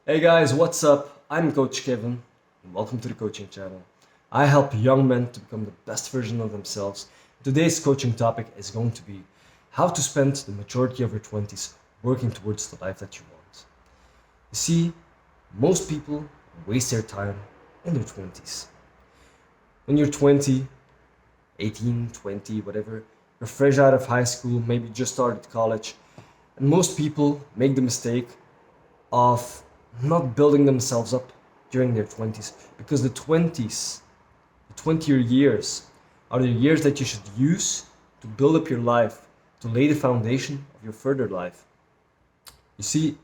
Hey guys, what's up? I'm Coach Kevin, and welcome to the coaching channel. I help young men to become the best version of themselves. Today's coaching topic is going to be how to spend the majority of your 20s working towards the life that you want. You see, most people waste their time in their 20s. When you're 20, 18, 20, whatever, you're fresh out of high school, maybe just started college, and most people make the mistake of not building themselves up during their 20s because the 20s, the 20 years, are the years that you should use to build up your life, to lay the foundation of your further life. You see,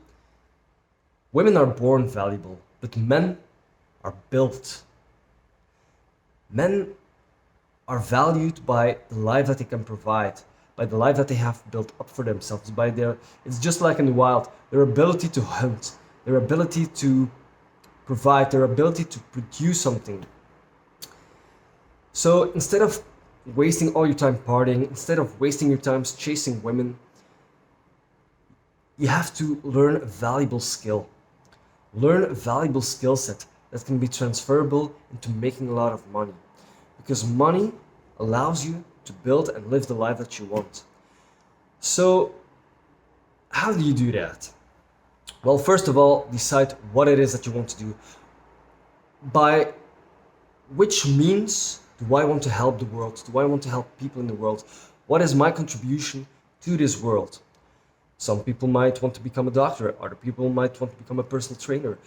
women are born valuable, but men are built. Men are valued by the life that they can provide, by the life that they have built up for themselves, by their, it's just like in the wild, their ability to hunt, their ability to provide, their ability to produce something. So instead of wasting all your time partying, instead of wasting your time chasing women, you have to learn a valuable skill. Learn a valuable skill set that can be transferable into making a lot of money. Because money allows you to build and live the life that you want. So, how do you do that? Well, first of all, decide what it is that you want to do. By which means do I want to help the world? Do I want to help people in the world? What is my contribution to this world? Some people might want to become a doctor, other people might want to become a personal trainer.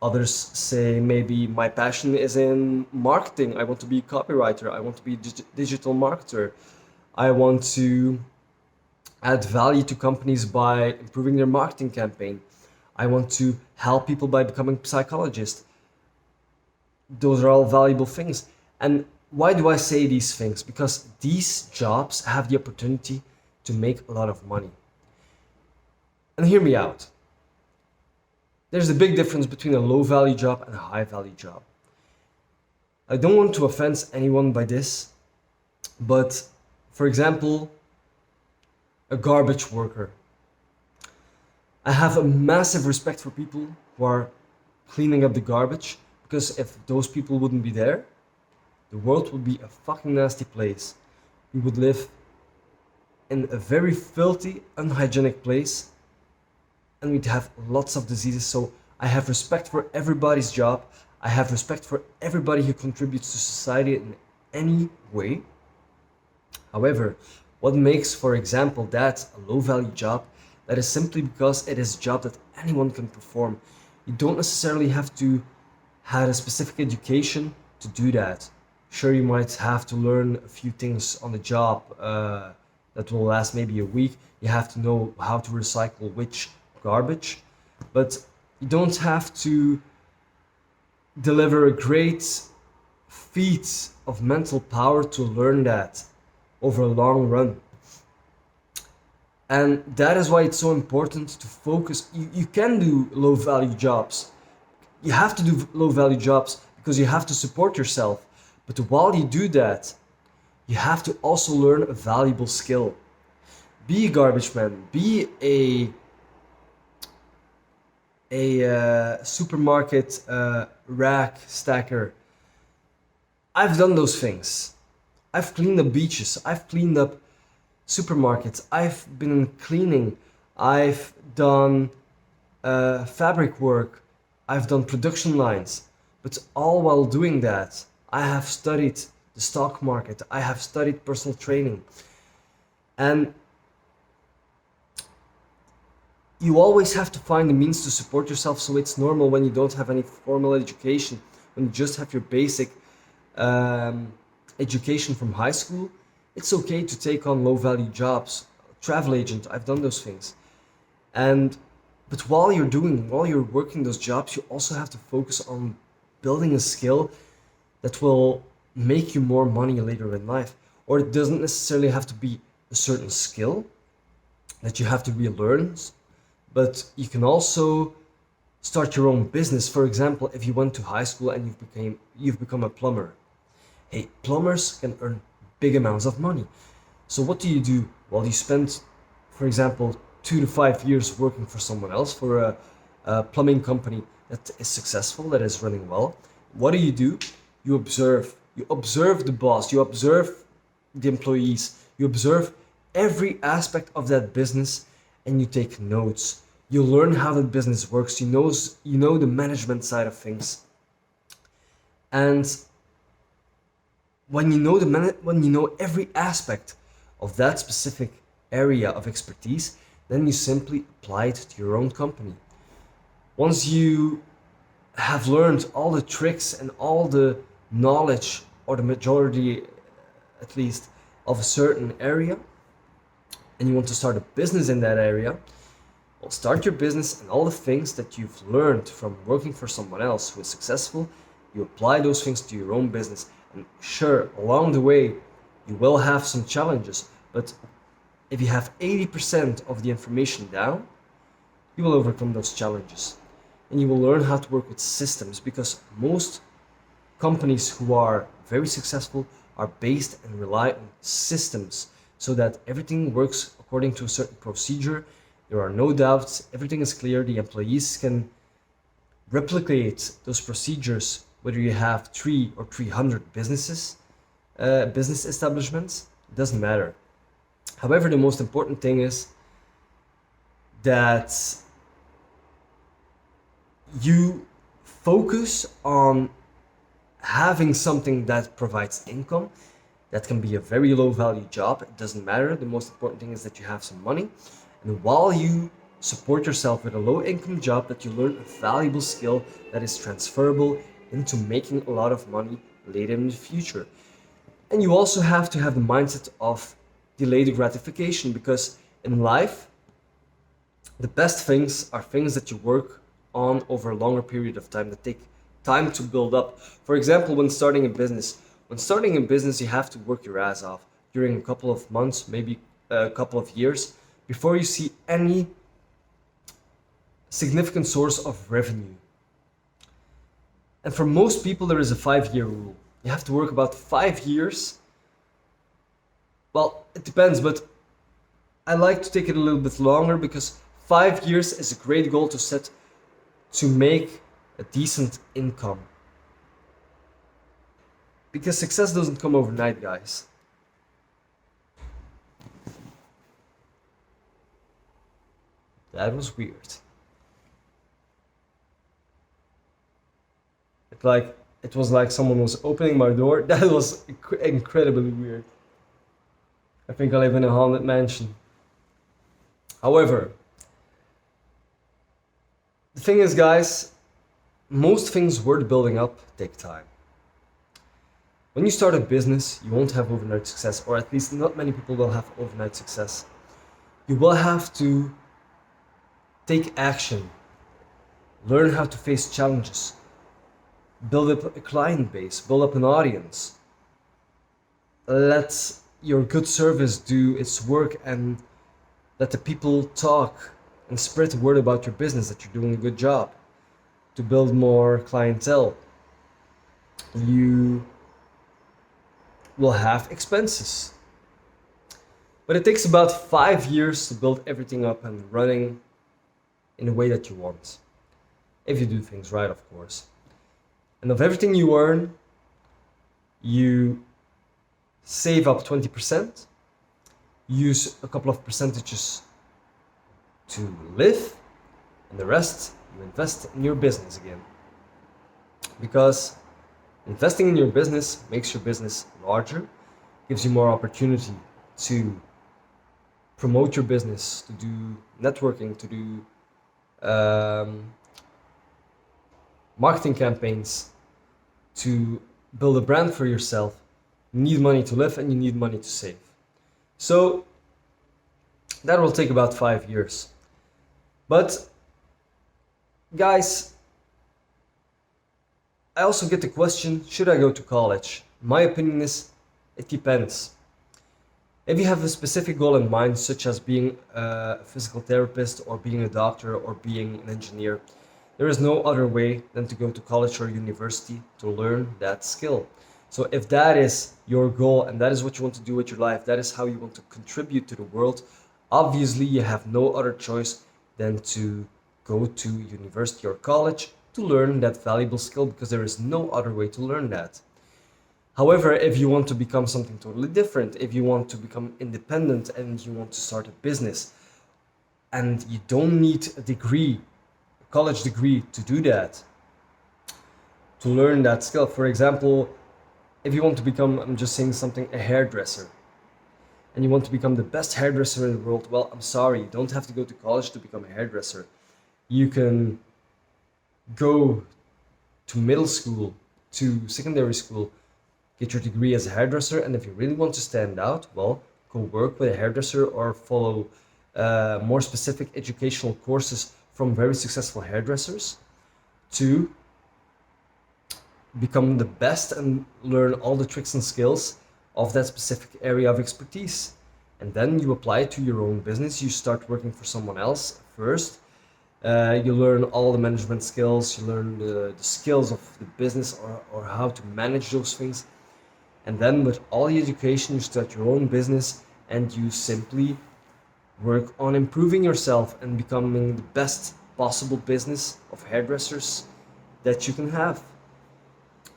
Others say maybe my passion is in marketing. I want to be a copywriter. I want to be a digital marketer. I want to add value to companies by improving their marketing campaign. I want to help people by becoming a psychologist. Those are all valuable things. And why do I say these things? Because these jobs have the opportunity to make a lot of money. And hear me out. There's a big difference between a low value job and a high value job. I don't want to offend anyone by this, but for example, a garbage worker. I have a massive respect for people who are cleaning up the garbage because if those people wouldn't be there, the world would be a fucking nasty place. We would live in a very filthy, unhygienic place and we'd have lots of diseases. So I have respect for everybody's job. I have respect for everybody who contributes to society in any way. However, what makes, for example, that a low value job, that is simply because it is a job that anyone can perform. You don't necessarily have to have a specific education to do that. Sure, you might have to learn a few things on the job that will last maybe a week. You have to know how to recycle which garbage, but you don't have to deliver a great feat of mental power to learn that over a long run. And that is why it's so important to focus. You can do low value jobs. You have to do low value jobs because you have to support yourself. But while you do that, you have to also learn a valuable skill. Be a garbage man, be a supermarket rack stacker. I've done those things. I've cleaned up beaches. I've cleaned up supermarkets. I've been cleaning. I've done fabric work. I've done production lines. But all while doing that, I have studied the stock market. I have studied personal training. And you always have to find the means to support yourself, so it's normal when you don't have any formal education, when you just have your basic education from high school. It's okay to take on low value jobs. Travel agent, I've done those things. And but while you're working those jobs, you also have to focus on building a skill that will make you more money later in life. Or it doesn't necessarily have to be a certain skill that you have to relearn, but you can also start your own business. For example, if you went to high school and you've become a plumber. Hey, plumbers can earn big amounts of money. So what do you do? Well, you spend, for example, 2 to 5 years working for someone else, for plumbing company that is successful, that is running well, what do? You observe. You observe the boss. You observe the employees. You observe every aspect of that business, and you take notes. You learn how the business works. You know the management side of things. And when you know every aspect of that specific area of expertise, then you simply apply it to your own company. Once you have learned all the tricks and all the knowledge, or the majority at least, of a certain area, and you want to start a business in that area, well, start your business, and all the things that you've learned from working for someone else who is successful, you apply those things to your own business. And sure, along the way, you will have some challenges, but if you have 80% of the information down, you will overcome those challenges. And you will learn how to work with systems, because most companies who are very successful are based and rely on systems, so that everything works according to a certain procedure. There are no doubts, everything is clear, the employees can replicate those procedures whether you have 3 or 300 business establishments. It doesn't matter. However, the most important thing is that you focus on having something that provides income. That can be a very low value job, it doesn't matter. The most important thing is that you have some money, and while you support yourself with a low income job, that you learn a valuable skill that is transferable into making a lot of money later in the future. And you also have to have the mindset of delayed gratification, because in life, the best things are things that you work on over a longer period of time, that take time to build up. For example, when starting a business, you have to work your ass off during a couple of months, maybe a couple of years, before you see any significant source of revenue. And for most people, there is a 5-year rule. You have to work about 5 years. Well, it depends, but I like to take it a little bit longer, because 5 years is a great goal to set to make a decent income. Because success doesn't come overnight, guys. That was weird. It was like someone was opening my door. That was incredibly weird. I think I live in a haunted mansion. However, the thing is, guys, most things worth building up take time. When you start a business, you won't have overnight success, or at least not many people will have overnight success. You will have to take action, learn how to face challenges, build up a client base, build up an audience. Let your good service do its work, and let the people talk and spread the word about your business, that you're doing a good job, to build more clientele. You will have expenses. But it takes about 5 years to build everything up and running in the way that you want. If you do things right, of course. And of everything you earn, you save up 20%, use a couple of percentages to live, and the rest you invest in your business again. Because investing in your business makes your business larger, gives you more opportunity to promote your business, to do networking, to do marketing campaigns, to build a brand for yourself. You need money to live, and you need money to save. So that will take about 5 years. But guys, I also get the question, should I go to college? My opinion is, it depends. If you have a specific goal in mind, such as being a physical therapist, or being a doctor, or being an engineer, there is no other way than to go to college or university to learn that skill. So if that is your goal, and that is what you want to do with your life, that is how you want to contribute to the world, obviously you have no other choice than to go to university or college to learn that valuable skill, because there is no other way to learn that. However, if you want to become something totally different, if you want to become independent and you want to start a business, and you don't need a degree, a college degree to do that, to learn that skill. For example, if you want to become, I'm just saying something, a hairdresser, and you want to become the best hairdresser in the world, well, I'm sorry, you don't have to go to college to become a hairdresser. You can go to middle school, to secondary school, get your degree as a hairdresser, and if you really want to stand out, well, go work with a hairdresser or follow more specific educational courses from very successful hairdressers to become the best and learn all the tricks and skills of that specific area of expertise. And then you apply it to your own business. You start working for someone else first. You learn all the management skills, you learn the skills of the business, or how to manage those things. And then with all the education, you start your own business and you simply work on improving yourself and becoming the best possible business of hairdressers that you can have.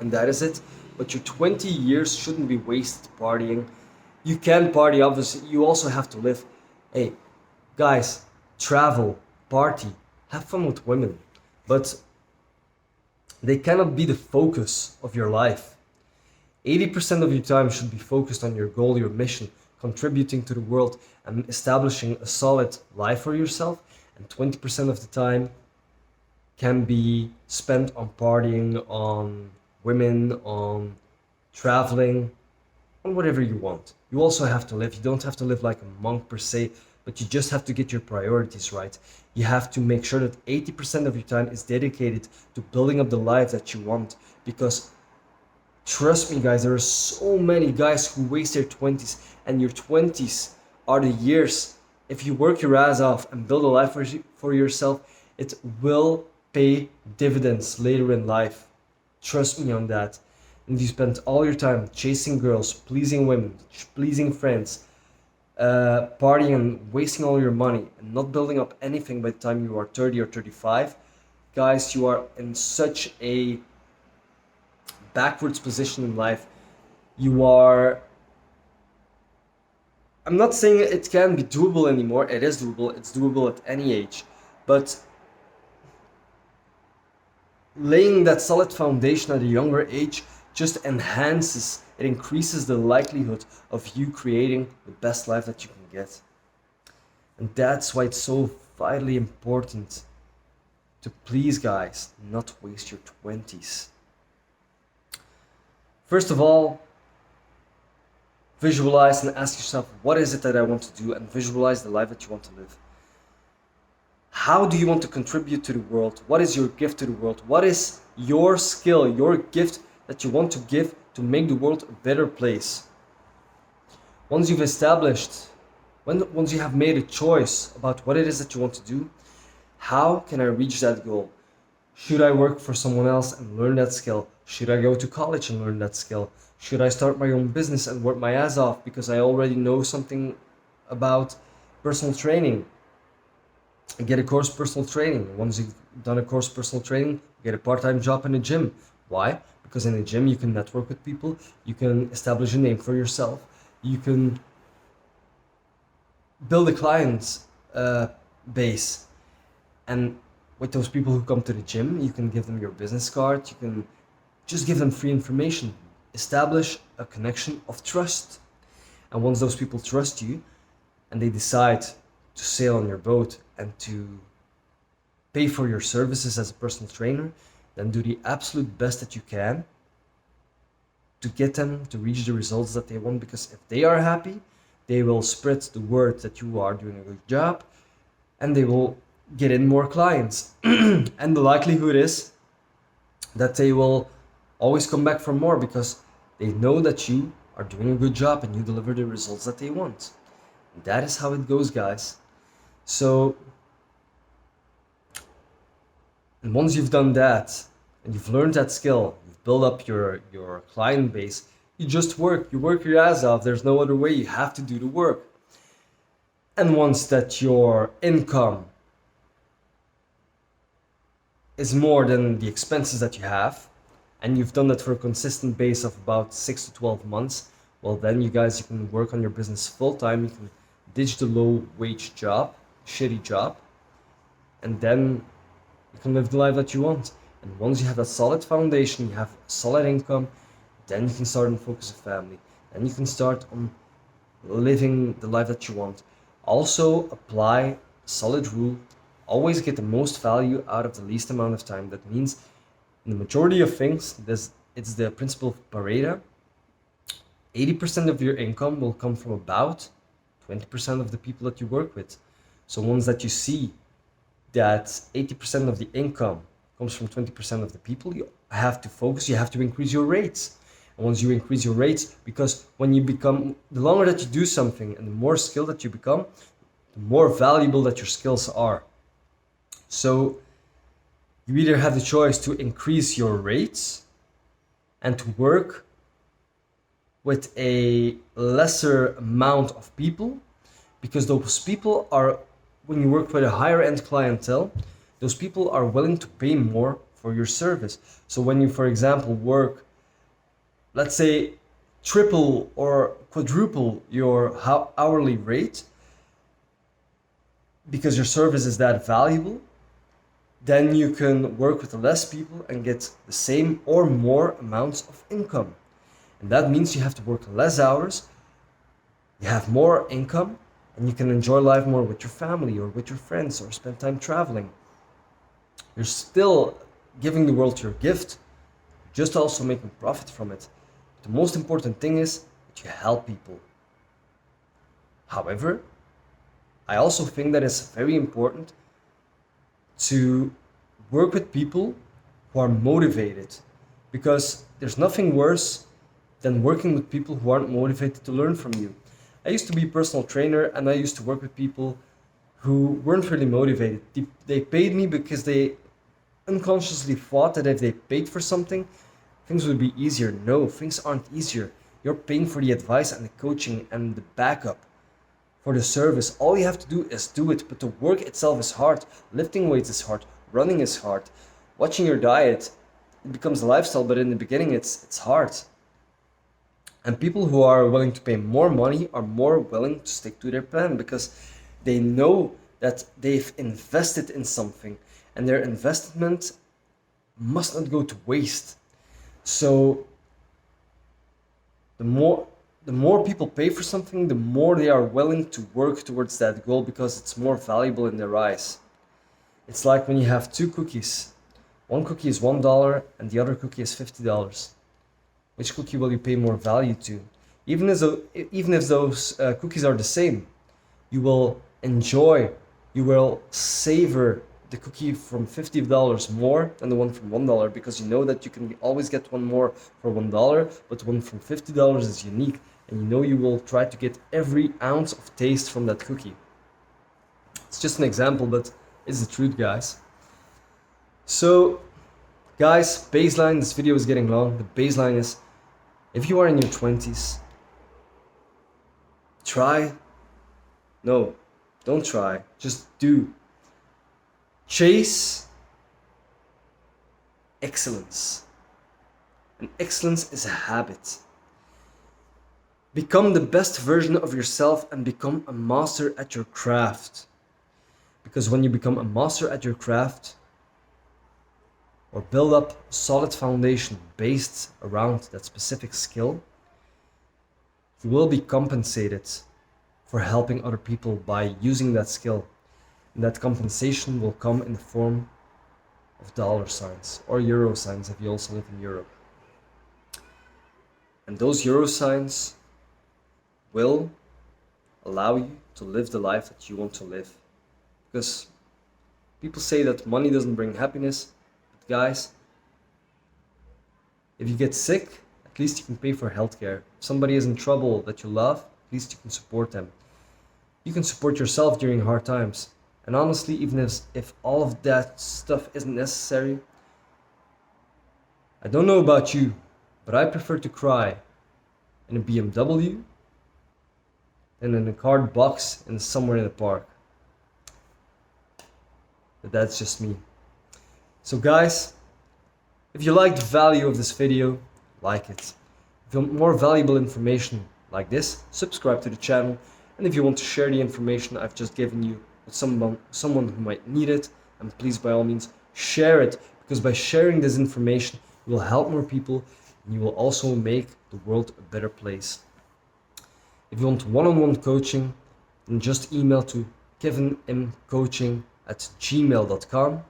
And that is it. But your 20 years shouldn't be wasted partying. You can party, obviously. You also have to live. Hey, guys, travel, party, have fun with women. But they cannot be the focus of your life. 80% of your time should be focused on your goal, your mission, contributing to the world and establishing a solid life for yourself. And 20% of the time can be spent on partying, on women, on traveling, on whatever you want. You also have to live. You don't have to live like a monk per se, but you just have to get your priorities right. You have to make sure that 80% of your time is dedicated to building up the life that you want. Because trust me, guys, there are so many guys who waste their 20s, and your 20s are the years. If you work your ass off and build a life for yourself, it will pay dividends later in life. Trust me on that. And you spend all your time chasing girls, pleasing women, pleasing friends, partying and wasting all your money and not building up anything by the time you are 30 or 35, guys, you are in such a backwards position in life. You are, I'm not saying it can be doable anymore. It is doable. It's doable at any age. But laying that solid foundation at a younger age just enhances, it increases the likelihood of you creating the best life that you can get. And that's why it's so vitally important to, please guys, not waste your 20s. First of all, visualize and ask yourself, what is it that I want to do? And visualize the life that you want to live. How do you want to contribute to the world? What is your gift to the world? What is your skill, your gift that you want to give to make the world a better place? Once you've established, once you have made a choice about what it is that you want to do, how can I reach that goal? Should I work for someone else and learn that skill? Should I go to college and learn that skill? Should I start my own business and work my ass off because I already know something about personal training? Get a course personal training. Once you've done a course personal training, get a part-time job in a gym. Why? Because in a gym you can network with people, you can establish a name for yourself, you can build a client base, and with those people who come to the gym, you can give them your business card, you can just give them free information. Establish a connection of trust. And once those people trust you and they decide to sail on your boat and to pay for your services as a personal trainer, then do the absolute best that you can to get them to reach the results that they want. Because if they are happy, they will spread the word that you are doing a good job and they will get in more clients. And the likelihood is that they will always come back for more because they know that you are doing a good job and you deliver the results that they want. And that is how it goes, guys. So, and once you've done that and you've learned that skill, you've built up your client base, you just work. You work your ass off. There's no other way. You have to do the work. And once that your income is more than the expenses that you have, and you've done that for a consistent base of about 6 to 12 months, well then you can work on your business full time. You can ditch the low wage job, shitty job, and then you can live the life that you want. And once you have a solid foundation, you have solid income, then you can start and focus on family. Then you can start on living the life that you want. Also apply a solid rule. Always get the most value out of the least amount of time. That means in the majority of things, it's the principle of Pareto. 80% of your income will come from about 20% of the people that you work with. So once that you see that 80% of the income comes from 20% of the people, you have to focus, you have to increase your rates. And once you increase your rates, because when you become, the longer that you do something and the more skilled that you become, the more valuable that your skills are. So you either have the choice to increase your rates and to work with a lesser amount of people, because those people are, when you work with a higher end clientele, those people are willing to pay more for your service. So when you, for example, work, let's say, triple or quadruple your hourly rate because your service is that valuable, then you can work with less people and get the same or more amounts of income. And that means you have to work less hours, you have more income, and you can enjoy life more with your family or with your friends or spend time traveling. You're still giving the world your gift, just also making profit from it. The most important thing is that you help people. However, I also think that it's very important to work with people who are motivated, because there's nothing worse than working with people who aren't motivated to learn from you. I used to be a personal trainer and I used to work with people who weren't really motivated. They paid me because they unconsciously thought that if they paid for something, things would be easier. No, things aren't easier. You're paying for the advice and the coaching and the backup for the service. All you have to do is do it, but the work itself is hard. Lifting weights is hard, running is hard, watching your diet, it becomes a lifestyle, but in the beginning it's hard. And people who are willing to pay more money are more willing to stick to their plan, because they know that they've invested in something and their investment must not go to waste. So the more people pay for something, the more they are willing to work towards that goal, because it's more valuable in their eyes. It's like when you have two cookies. One cookie is $1 and the other cookie is $50. Which cookie will you pay more value to? Even if those cookies are the same, you will enjoy, you will savor the cookie from $50 more than the one from $1, because you know that you can always get one more for $1, but one from $50 is unique, and you know you will try to get every ounce of taste from that cookie. It's just an example, but it's the truth, guys. So, guys, baseline, this video is getting long. The baseline is, if you are in your 20s, don't try, just do. Chase excellence. And excellence is a habit. Become the best version of yourself and become a master at your craft. Because when you become a master at your craft, or build up a solid foundation based around that specific skill, you will be compensated for helping other people by using that skill. And that compensation will come in the form of dollar signs or euro signs if you also live in Europe. And those euro signs will allow you to live the life that you want to live. Because people say that money doesn't bring happiness, but guys, if you get sick, at least you can pay for healthcare. If somebody is in trouble that you love, at least you can support them. You can support yourself during hard times. And honestly, even if all of that stuff isn't necessary, I don't know about you, but I prefer to cry in a BMW than in a card box and somewhere in the park. But that's just me. So guys, if you liked the value of this video, like it. If you want more valuable information like this, subscribe to the channel. And if you want to share the information I've just given you with someone who might need it, and please by all means share it, because by sharing this information you will help more people and you will also make the world a better place. If you want one-on-one coaching, then just email to kevinmcoaching@gmail.com,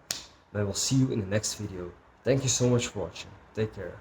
and I will see you in the next video. Thank you so much for watching. Take care.